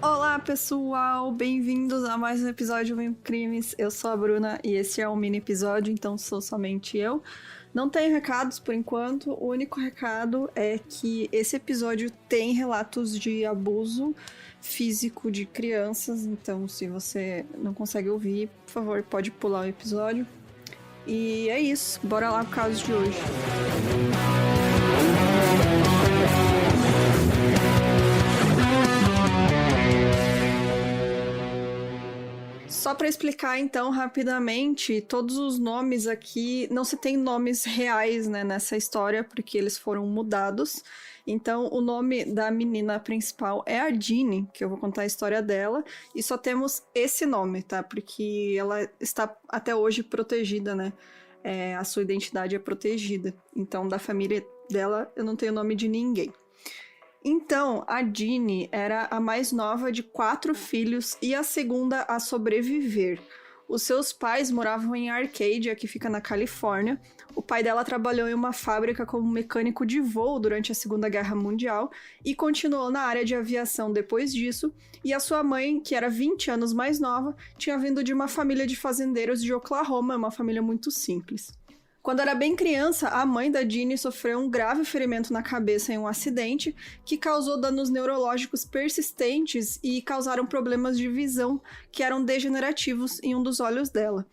Olá pessoal, bem-vindos a mais um episódio do Crimes. Eu sou a Bruna e esse é um mini episódio, então sou somente eu. Não tenho recados por enquanto, o único recado é que esse episódio tem relatos de abuso físico de crianças, então se você não consegue ouvir, por favor, pode pular o episódio. E é isso, bora lá pro caso de hoje. Só para explicar, então, rapidamente, todos os nomes aqui, não se tem nomes reais, né, nessa história, porque eles foram mudados. Então, o nome da menina principal é a Jeannie, que eu vou contar a história dela, e só temos esse nome, tá? Porque ela está até hoje protegida, né? A sua identidade é protegida. Então, da família dela, eu não tenho o nome de ninguém. Então, a Jeannie era a mais nova de 4 filhos e a segunda a sobreviver. Os seus pais moravam em Arcadia, que fica na Califórnia. O pai dela trabalhou em uma fábrica como mecânico de voo durante a Segunda Guerra Mundial e continuou na área de aviação depois disso. E a sua mãe, que era 20 anos mais nova, tinha vindo de uma família de fazendeiros de Oklahoma, uma família muito simples. Quando era bem criança, a mãe da Jeannie sofreu um grave ferimento na cabeça em um acidente que causou danos neurológicos persistentes e causaram problemas de visão que eram degenerativos em um dos olhos dela.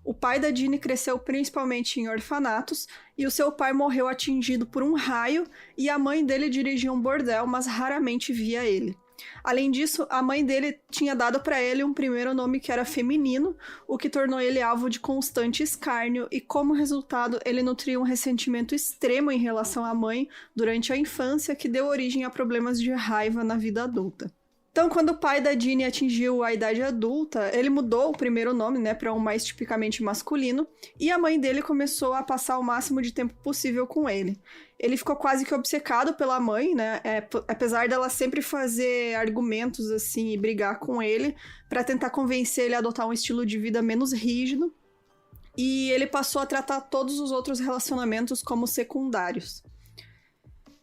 O pai da Jeannie cresceu principalmente em orfanatos e o seu pai morreu atingido por um raio e a mãe dele dirigia um bordel, mas raramente via ele. Além disso, a mãe dele tinha dado para ele um primeiro nome que era feminino, o que tornou ele alvo de constante escárnio e, como resultado, ele nutria um ressentimento extremo em relação à mãe durante a infância, que deu origem a problemas de raiva na vida adulta. Então, quando o pai da Jeannie atingiu a idade adulta, ele mudou o primeiro nome, né, para um mais tipicamente masculino, e a mãe dele começou a passar o máximo de tempo possível com ele. Ele ficou quase que obcecado pela mãe, né, apesar dela sempre fazer argumentos assim e brigar com ele para tentar convencer ele a adotar um estilo de vida menos rígido, e ele passou a tratar todos os outros relacionamentos como secundários.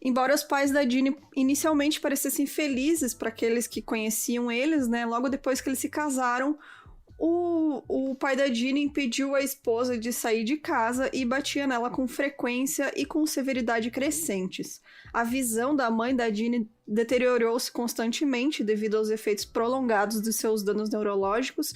Embora os pais da Jeannie inicialmente parecessem felizes para aqueles que conheciam eles, né, logo depois que eles se casaram, o pai da Jeannie impediu a esposa de sair de casa e batia nela com frequência e com severidade crescentes. A visão da mãe da Jeannie deteriorou-se constantemente devido aos efeitos prolongados dos seus danos neurológicos,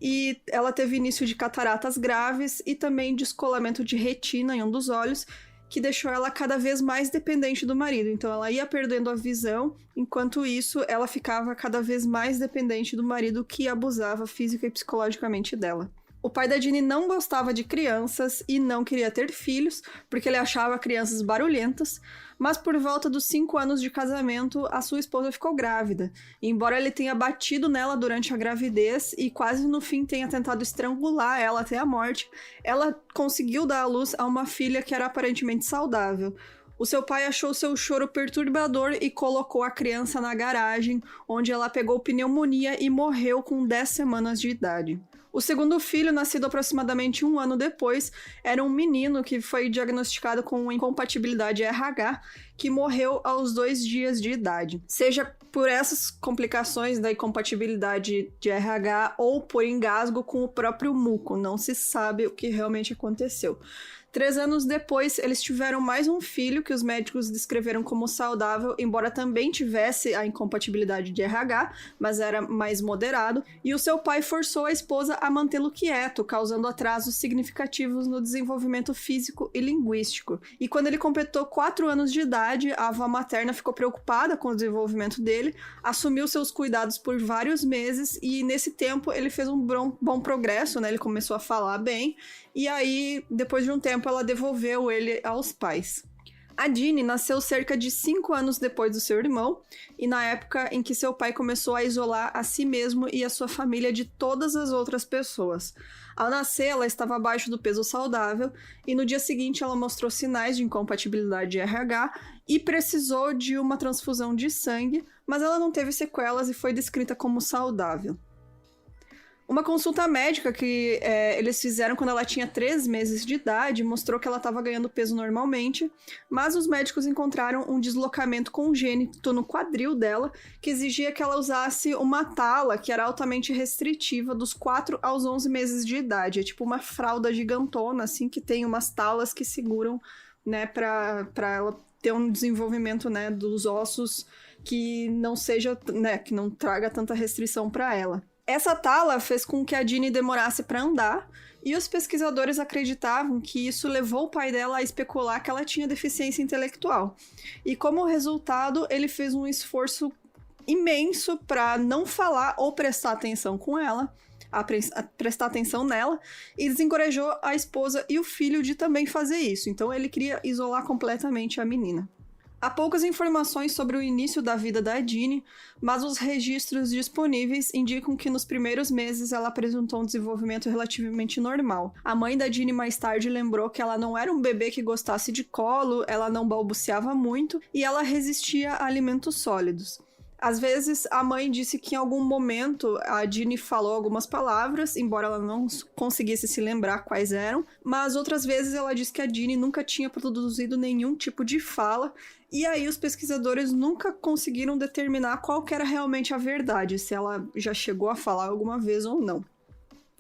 e ela teve início de cataratas graves e também descolamento de retina em um dos olhos, que deixou ela cada vez mais dependente do marido. Então ela ia perdendo a visão, enquanto isso ela ficava cada vez mais dependente do marido, que abusava física e psicologicamente dela. O pai da Jeannie não gostava de crianças e não queria ter filhos, porque ele achava crianças barulhentas, mas por volta dos 5 anos de casamento, a sua esposa ficou grávida. E embora ele tenha batido nela durante a gravidez e quase no fim tenha tentado estrangular ela até a morte, ela conseguiu dar à luz a uma filha que era aparentemente saudável. O seu pai achou seu choro perturbador e colocou a criança na garagem, onde ela pegou pneumonia e morreu com 10 semanas de idade. O segundo filho, nascido aproximadamente 1 ano depois, era um menino que foi diagnosticado com incompatibilidade RH, que morreu aos 2 dias de idade. Seja por essas complicações da incompatibilidade de RH ou por engasgo com o próprio muco, não se sabe o que realmente aconteceu. 3 anos depois, eles tiveram mais um filho que os médicos descreveram como saudável, embora também tivesse a incompatibilidade de RH, mas era mais moderado, e o seu pai forçou a esposa a mantê-lo quieto, causando atrasos significativos no desenvolvimento físico e linguístico. E quando ele completou 4 anos de idade, a avó materna ficou preocupada com o desenvolvimento dele, assumiu seus cuidados por vários meses, e nesse tempo ele fez um bom progresso, né? Ele começou a falar bem, e aí, depois de um tempo, ela devolveu ele aos pais. A Jeannie nasceu cerca de 5 anos depois do seu irmão, e na época em que seu pai começou a isolar a si mesmo e a sua família de todas as outras pessoas. Ao nascer, ela estava abaixo do peso saudável, e no dia seguinte ela mostrou sinais de incompatibilidade de RH e precisou de uma transfusão de sangue, mas ela não teve sequelas e foi descrita como saudável. Uma consulta médica que eles fizeram quando ela tinha 3 meses de idade mostrou que ela estava ganhando peso normalmente, mas os médicos encontraram um deslocamento congênito no quadril dela que exigia que ela usasse uma tala que era altamente restritiva dos 4 aos 11 meses de idade. É tipo uma fralda gigantona, assim, que tem umas talas que seguram, né, para ela ter um desenvolvimento, né, dos ossos que não seja, né, que não traga tanta restrição para ela. Essa tala fez com que a Jeannie demorasse para andar, e os pesquisadores acreditavam que isso levou o pai dela a especular que ela tinha deficiência intelectual. E como resultado, ele fez um esforço imenso para não falar ou prestar atenção com ela, a prestar atenção nela, e desencorajou a esposa e o filho de também fazer isso. Então ele queria isolar completamente a menina. Há poucas informações sobre o início da vida da Jeannie, mas os registros disponíveis indicam que nos primeiros meses ela apresentou um desenvolvimento relativamente normal. A mãe da Jeannie mais tarde lembrou que ela não era um bebê que gostasse de colo, ela não balbuciava muito e ela resistia a alimentos sólidos. Às vezes, a mãe disse que em algum momento a Jeannie falou algumas palavras, embora ela não conseguisse se lembrar quais eram, mas outras vezes ela disse que a Jeannie nunca tinha produzido nenhum tipo de fala, e aí os pesquisadores nunca conseguiram determinar qual que era realmente a verdade, se ela já chegou a falar alguma vez ou não.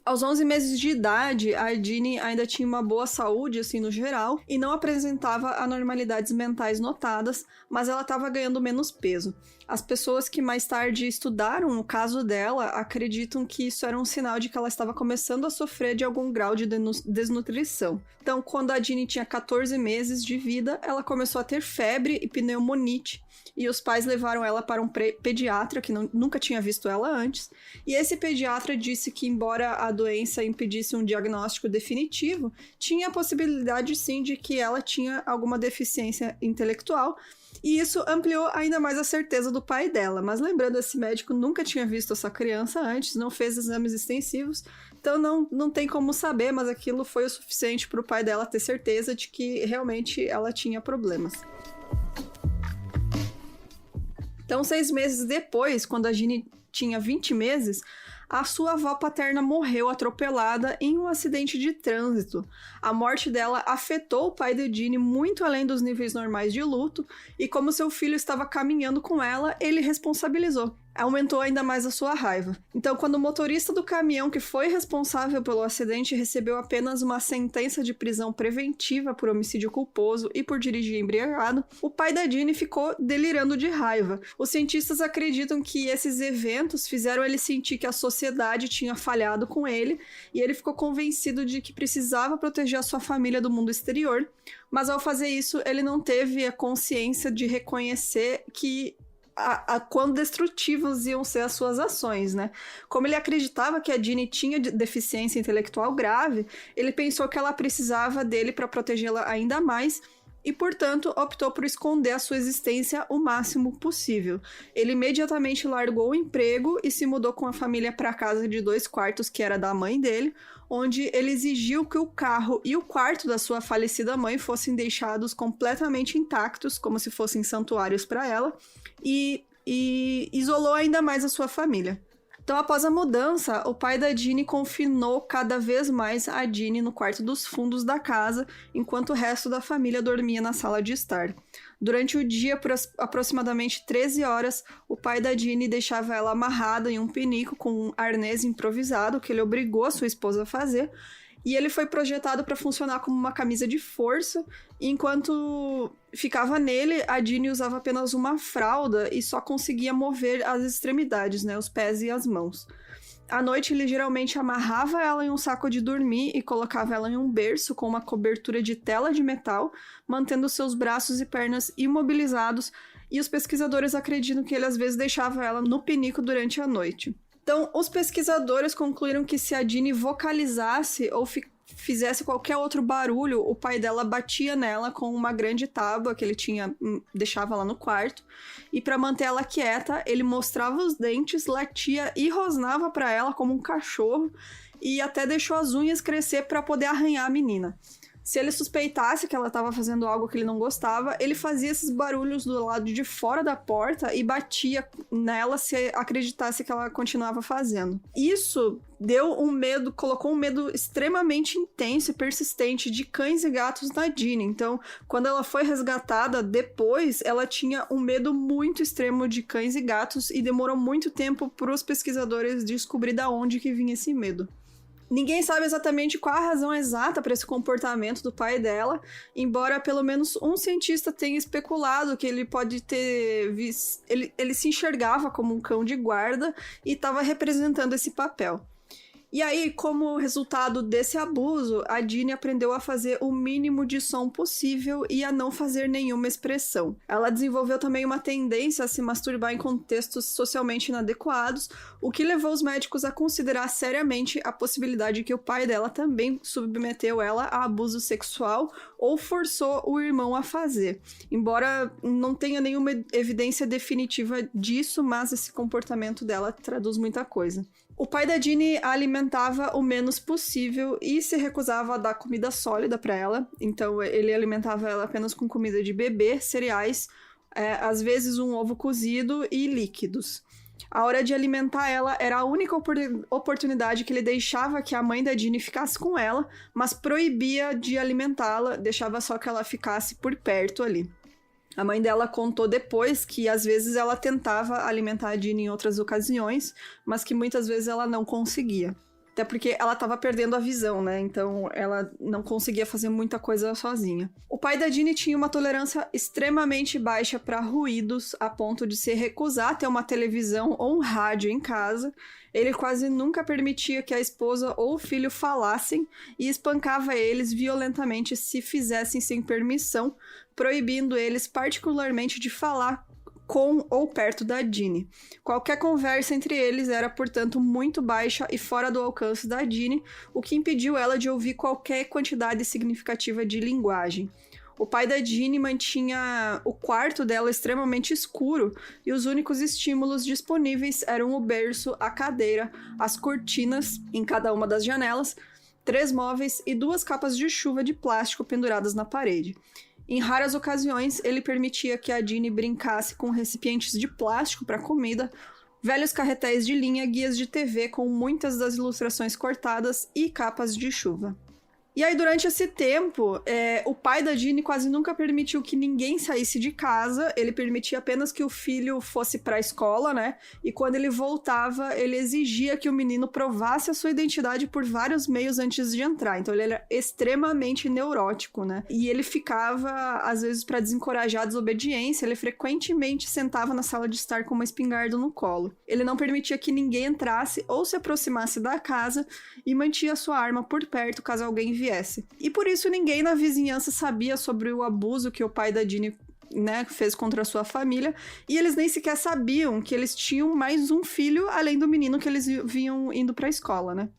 Aos 11 meses de idade, a Jeannie ainda tinha uma boa saúde, assim, no geral, e não apresentava anormalidades mentais notadas, mas ela estava ganhando menos peso. As pessoas que mais tarde estudaram o caso dela acreditam que isso era um sinal de que ela estava começando a sofrer de algum grau de desnutrição. Então, quando a Jeannie tinha 14 meses de vida, ela começou a ter febre e pneumonite, e os pais levaram ela para um pediatra que nunca tinha visto ela antes, e esse pediatra disse que, embora a doença impedisse um diagnóstico definitivo, tinha a possibilidade sim de que ela tinha alguma deficiência intelectual, e isso ampliou ainda mais a certeza do pai dela. Mas lembrando, esse médico nunca tinha visto essa criança antes, não fez exames extensivos, então não tem como saber, mas aquilo foi o suficiente para o pai dela ter certeza de que realmente ela tinha problemas. Então, 6 meses depois, quando a Jeannie tinha 20 meses, a sua avó paterna morreu atropelada em um acidente de trânsito. A morte dela afetou o pai de Jeannie muito além dos níveis normais de luto, e como seu filho estava caminhando com ela, ele responsabilizou. Aumentou ainda mais a sua raiva. Então, quando o motorista do caminhão que foi responsável pelo acidente recebeu apenas uma sentença de prisão preventiva por homicídio culposo e por dirigir embriagado, o pai da Jeannie ficou delirando de raiva. Os cientistas acreditam que esses eventos fizeram ele sentir que a sociedade tinha falhado com ele, e ele ficou convencido de que precisava proteger a sua família do mundo exterior, mas ao fazer isso, ele não teve a consciência de reconhecer que quão destrutivas iam ser as suas ações, né? Como ele acreditava que a Jeannie tinha deficiência intelectual grave, ele pensou que ela precisava dele para protegê-la ainda mais e, portanto, optou por esconder a sua existência o máximo possível. Ele imediatamente largou o emprego e se mudou com a família para a casa de 2 quartos que era da mãe dele, onde ele exigiu que o carro e o quarto da sua falecida mãe fossem deixados completamente intactos, como se fossem santuários para ela, e isolou ainda mais a sua família. Então, após a mudança, o pai da Jeannie confinou cada vez mais a Jeannie no quarto dos fundos da casa, enquanto o resto da família dormia na sala de estar. Durante o dia, por aproximadamente 13 horas, o pai da Jeannie deixava ela amarrada em um pinico com um arnês improvisado que ele obrigou a sua esposa a fazer, e ele foi projetado para funcionar como uma camisa de força, e enquanto ficava nele, a Jeannie usava apenas uma fralda e só conseguia mover as extremidades, né, os pés e as mãos. À noite, ele geralmente amarrava ela em um saco de dormir e colocava ela em um berço com uma cobertura de tela de metal, mantendo seus braços e pernas imobilizados, e os pesquisadores acreditam que ele às vezes deixava ela no pinico durante a noite. Então, os pesquisadores concluíram que se a Jeannie vocalizasse ou fizesse qualquer outro barulho, o pai dela batia nela com uma grande tábua que ele deixava lá no quarto. E para manter ela quieta, ele mostrava os dentes, latia e rosnava para ela como um cachorro e até deixou as unhas crescer para poder arranhar a menina. Se ele suspeitasse que ela estava fazendo algo que ele não gostava, ele fazia esses barulhos do lado de fora da porta e batia nela se acreditasse que ela continuava fazendo. Isso colocou um medo extremamente intenso e persistente de cães e gatos na Jeannie. Então, quando ela foi resgatada depois, ela tinha um medo muito extremo de cães e gatos e demorou muito tempo para os pesquisadores descobrir de onde que vinha esse medo. Ninguém sabe exatamente qual a razão exata para esse comportamento do pai dela, embora pelo menos um cientista tenha especulado que ele pode ter visto... Ele se enxergava como um cão de guarda e estava representando esse papel. E aí, como resultado desse abuso, a Jeannie aprendeu a fazer o mínimo de som possível e a não fazer nenhuma expressão. Ela desenvolveu também uma tendência a se masturbar em contextos socialmente inadequados, o que levou os médicos a considerar seriamente a possibilidade que o pai dela também submeteu ela a abuso sexual ou forçou o irmão a fazer. Embora não tenha nenhuma evidência definitiva disso, mas esse comportamento dela traduz muita coisa. O pai da Jeannie a alimentava o menos possível e se recusava a dar comida sólida para ela. Então, ele alimentava ela apenas com comida de bebê, cereais, às vezes um ovo cozido e líquidos. A hora de alimentar ela era a única oportunidade que ele deixava que a mãe da Jeannie ficasse com ela, mas proibia de alimentá-la, deixava só que ela ficasse por perto ali. A mãe dela contou depois que, às vezes, ela tentava alimentar a Jeannie em outras ocasiões, mas que muitas vezes ela não conseguia. Até porque ela estava perdendo a visão, né? Então, ela não conseguia fazer muita coisa sozinha. O pai da Jeannie tinha uma tolerância extremamente baixa para ruídos, a ponto de se recusar a ter uma televisão ou um rádio em casa. Ele quase nunca permitia que a esposa ou o filho falassem e espancava eles violentamente se fizessem sem permissão, proibindo eles particularmente de falar com ou perto da Jeannie. Qualquer conversa entre eles era, portanto, muito baixa e fora do alcance da Jeannie, o que impediu ela de ouvir qualquer quantidade significativa de linguagem. O pai da Jeannie mantinha o quarto dela extremamente escuro e os únicos estímulos disponíveis eram o berço, a cadeira, as cortinas em cada uma das janelas, 3 móveis e 2 capas de chuva de plástico penduradas na parede. Em raras ocasiões, ele permitia que a Jeannie brincasse com recipientes de plástico para comida, velhos carretéis de linha, guias de TV com muitas das ilustrações cortadas e capas de chuva. E aí, durante esse tempo, o pai da Jeannie quase nunca permitiu que ninguém saísse de casa. Ele permitia apenas que o filho fosse para a escola, né? E quando ele voltava, ele exigia que o menino provasse a sua identidade por vários meios antes de entrar. Então, ele era extremamente neurótico, né? E ele ficava, às vezes, para desencorajar a desobediência, ele frequentemente sentava na sala de estar com uma espingarda no colo. Ele não permitia que ninguém entrasse ou se aproximasse da casa e mantinha sua arma por perto caso alguém viesse. E por isso ninguém na vizinhança sabia sobre o abuso que o pai da Jeannie, né, fez contra a sua família, e eles nem sequer sabiam que eles tinham mais um filho além do menino que eles vinham indo para a escola, né?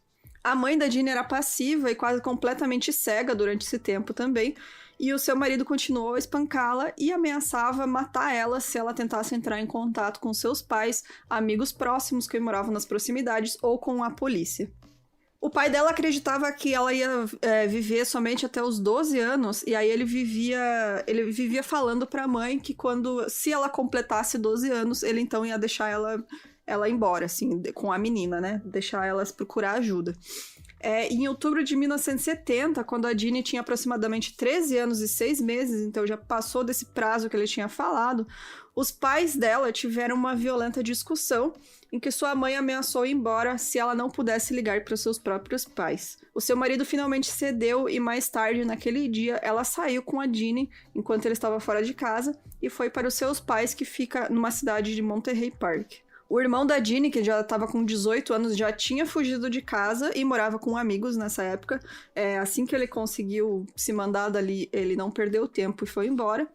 A mãe da Jeannie era passiva e quase completamente cega durante esse tempo também, e o seu marido continuou a espancá-la e ameaçava matar ela se ela tentasse entrar em contato com seus pais, amigos próximos que moravam nas proximidades ou com a polícia. O pai dela acreditava que ela ia viver somente até os 12 anos, e aí ele vivia falando pra mãe que se ela completasse 12 anos, ele então ia deixar ela embora, assim, com a menina, né? Deixar elas procurar ajuda. Em outubro de 1970, quando a Jeannie tinha aproximadamente 13 anos e 6 meses, então já passou desse prazo que ele tinha falado, os pais dela tiveram uma violenta discussão em que sua mãe ameaçou ir embora se ela não pudesse ligar para os seus próprios pais. O seu marido finalmente cedeu e mais tarde, naquele dia, ela saiu com a Jeannie enquanto ele estava fora de casa e foi para os seus pais, que fica numa cidade de Monterey Park. O irmão da Jeannie, que já estava com 18 anos, já tinha fugido de casa e morava com amigos nessa época. Assim que ele conseguiu se mandar dali, ele não perdeu tempo e foi embora.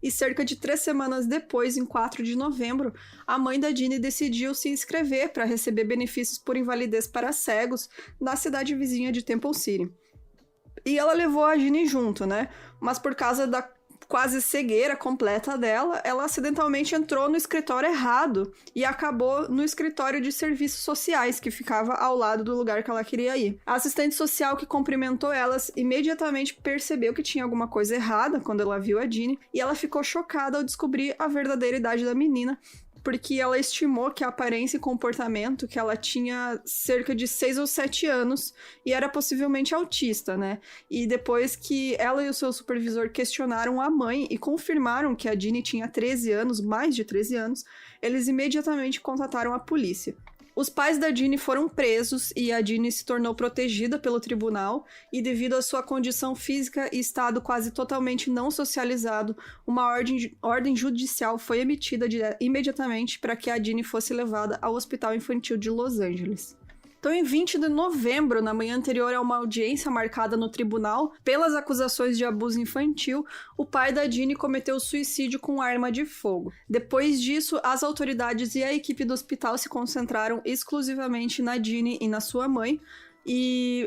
E cerca de 3 semanas depois, em 4 de novembro, a mãe da Jeannie decidiu se inscrever para receber benefícios por invalidez para cegos na cidade vizinha de Temple City. E ela levou a Ginny junto, né? Mas por causa da quase cegueira completa dela, ela acidentalmente entrou no escritório errado e acabou no escritório de serviços sociais, que ficava ao lado do lugar que ela queria ir. A assistente social que cumprimentou elas imediatamente percebeu que tinha alguma coisa errada quando ela viu a Ginny, e ela ficou chocada ao descobrir a verdadeira idade da menina, porque ela estimou que a aparência e comportamento que ela tinha cerca de 6 ou 7 anos e era possivelmente autista, né? E depois que ela e o seu supervisor questionaram a mãe e confirmaram que a Ginny tinha 13 anos, mais de 13 anos, eles imediatamente contataram a polícia. Os pais da Ginny foram presos e a Ginny se tornou protegida pelo tribunal, e devido à sua condição física e estado quase totalmente não socializado, uma ordem judicial foi emitida imediatamente para que a Ginny fosse levada ao Hospital Infantil de Los Angeles. Então, em 20 de novembro, na manhã anterior a uma audiência marcada no tribunal pelas acusações de abuso infantil, o pai da Ginny cometeu suicídio com arma de fogo. Depois disso, as autoridades e a equipe do hospital se concentraram exclusivamente na Ginny e na sua mãe, e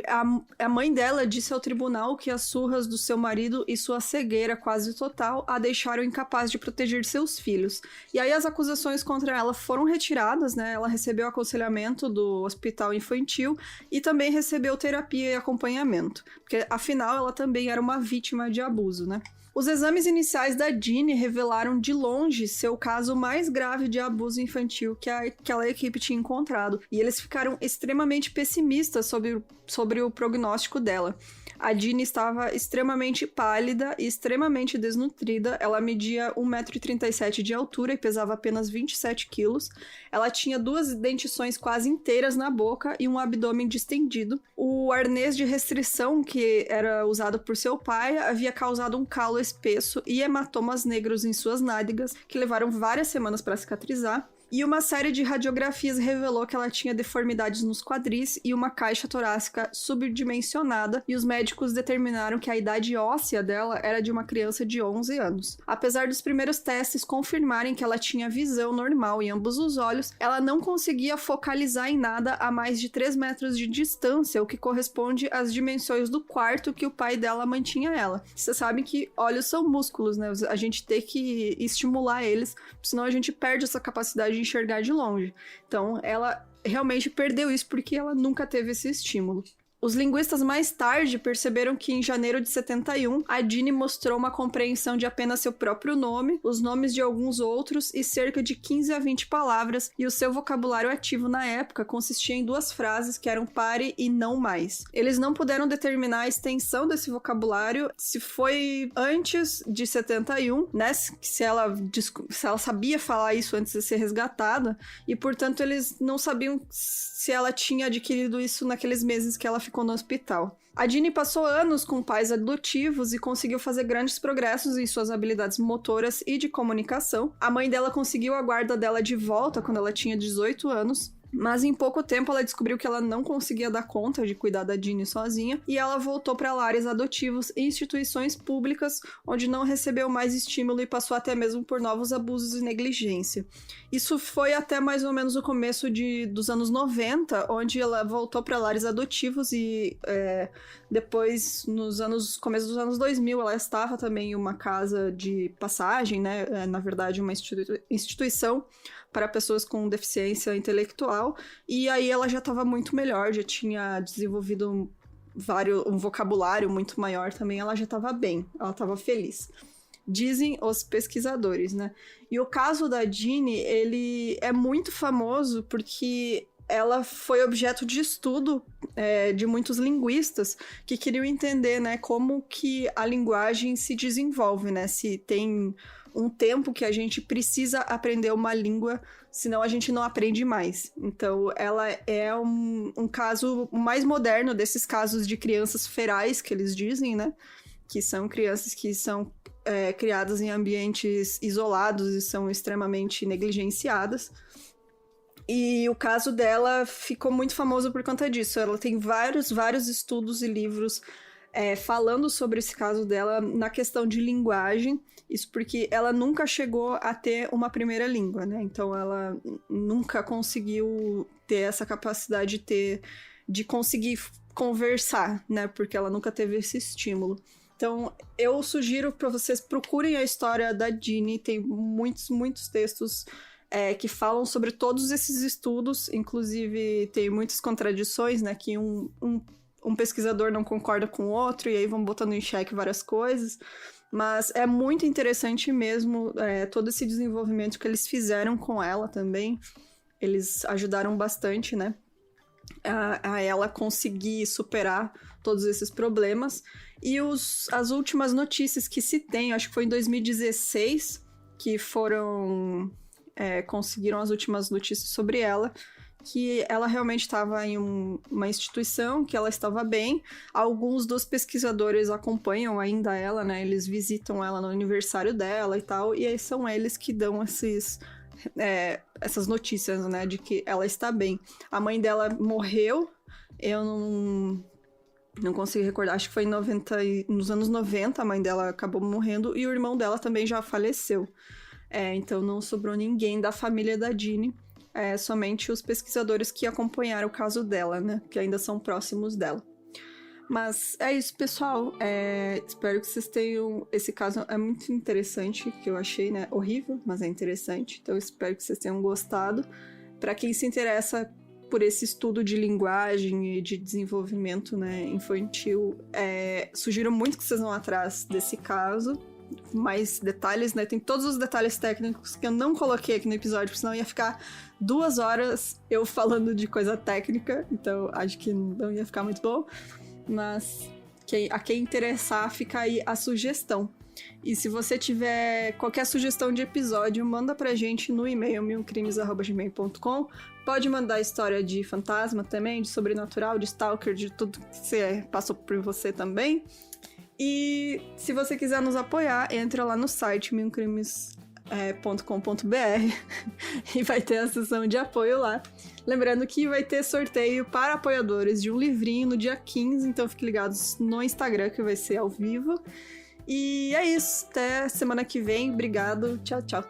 a mãe dela disse ao tribunal que as surras do seu marido e sua cegueira quase total a deixaram incapaz de proteger seus filhos. E aí as acusações contra ela foram retiradas, né? Ela recebeu aconselhamento do hospital infantil e também recebeu terapia e acompanhamento, porque afinal ela também era uma vítima de abuso, né? Os exames iniciais da Ginny revelaram de longe ser o caso mais grave de abuso infantil que aquela equipe tinha encontrado, e eles ficaram extremamente pessimistas sobre o prognóstico dela. A Ginny estava extremamente pálida e extremamente desnutrida. Ela media 1,37 m de altura e pesava apenas 27 quilos. Ela tinha 2 dentições quase inteiras na boca e um abdômen distendido. O arnês de restrição que era usado por seu pai havia causado um calo espesso e hematomas negros em suas nádegas, que levaram várias semanas para cicatrizar. E uma série de radiografias revelou que ela tinha deformidades nos quadris e uma caixa torácica subdimensionada, e os médicos determinaram que a idade óssea dela era de uma criança de 11 anos. Apesar dos primeiros testes confirmarem que ela tinha visão normal em ambos os olhos, ela não conseguia focalizar em nada a mais de 3 metros de distância, o que corresponde às dimensões do quarto que o pai dela mantinha ela. Você sabe que olhos são músculos, né? A gente tem que estimular eles, senão a gente perde essa capacidade de enxergar de longe. Então, ela realmente perdeu isso porque ela nunca teve esse estímulo. Os linguistas mais tarde perceberam que em janeiro de 71, a Ginny mostrou uma compreensão de apenas seu próprio nome, os nomes de alguns outros e cerca de 15 a 20 palavras, e o seu vocabulário ativo na época consistia em 2 frases que eram pare e não mais. Eles não puderam determinar a extensão desse vocabulário, se foi antes de 71, né, se ela sabia falar isso antes de ser resgatada, e portanto eles não sabiam se ela tinha adquirido isso naqueles meses que ela ficou no hospital. A Ginny passou anos com pais adotivos e conseguiu fazer grandes progressos em suas habilidades motoras e de comunicação. A mãe dela conseguiu a guarda dela de volta quando ela tinha 18 anos, mas em pouco tempo ela descobriu que ela não conseguia dar conta de cuidar da Ginny sozinha, e ela voltou para lares adotivos e instituições públicas, onde não recebeu mais estímulo e passou até mesmo por novos abusos e negligência. Isso foi até mais ou menos o começo dos anos 90, onde ela voltou para lares adotivos e depois, começo dos anos 2000, ela estava também em uma casa de passagem, né? Na verdade, uma instituição para pessoas com deficiência intelectual, e aí ela já estava muito melhor, já tinha desenvolvido um vocabulário muito maior também, ela já estava bem, ela estava feliz. Dizem os pesquisadores, né? E o caso da Ginny, ele é muito famoso porque ela foi objeto de estudo de muitos linguistas que queriam entender, né, como que a linguagem se desenvolve, né? Se tem um tempo que a gente precisa aprender uma língua, senão a gente não aprende mais. Então, ela é um caso mais moderno desses casos de crianças ferais, que eles dizem, né? Que são crianças que são criadas em ambientes isolados e são extremamente negligenciadas. E o caso dela ficou muito famoso por conta disso. Ela tem vários estudos e livros falando sobre esse caso dela na questão de linguagem. Isso porque ela nunca chegou a ter uma primeira língua, né? Então ela nunca conseguiu ter essa capacidade de ter de conseguir conversar, né? Porque ela nunca teve esse estímulo. Então, eu sugiro para vocês procurem a história da Ginny. Tem muitos textos que falam sobre todos esses estudos. Inclusive, tem muitas contradições, né? Que um pesquisador não concorda com o outro, e aí vão botando em xeque várias coisas. Mas é muito interessante mesmo todo esse desenvolvimento que eles fizeram com ela também. Eles ajudaram bastante, né? A ela conseguir superar todos esses problemas. E as últimas notícias que se tem, acho que foi em 2016, que conseguiram as últimas notícias sobre ela, que ela realmente estava em uma instituição, que ela estava bem. Alguns dos pesquisadores acompanham ainda ela, né? Eles visitam ela no aniversário dela e tal, e aí são eles que dão essas notícias, né? De que ela está bem. A mãe dela morreu, eu não consigo recordar, acho que foi nos anos 90 a mãe dela acabou morrendo, e o irmão dela também já faleceu. Então não sobrou ninguém da família da Ginny. Somente os pesquisadores que acompanharam o caso dela, né? Que ainda são próximos dela. Mas é isso, pessoal. Espero que vocês tenham... Esse caso é muito interessante, que eu achei, né? Horrível, mas é interessante. Então, espero que vocês tenham gostado. Para quem se interessa por esse estudo de linguagem e de desenvolvimento, né, infantil, sugiro muito que vocês vão atrás desse caso. Mais detalhes, né? Tem todos os detalhes técnicos que eu não coloquei aqui no episódio, porque senão ia ficar 2 horas eu falando de coisa técnica, então acho que não ia ficar muito bom. Mas a quem interessar, fica aí a sugestão. E se você tiver qualquer sugestão de episódio, manda pra gente no e-mail milcrimes@gmail.com. Pode mandar história de fantasma também, de sobrenatural, de stalker, de tudo que você passou por você também. E se você quiser nos apoiar, entra lá no site milcrimes.com.br e vai ter a seção de apoio lá. Lembrando que vai ter sorteio para apoiadores de um livrinho no dia 15, então fiquem ligados no Instagram que vai ser ao vivo. E é isso, até semana que vem. Obrigado, tchau, tchau.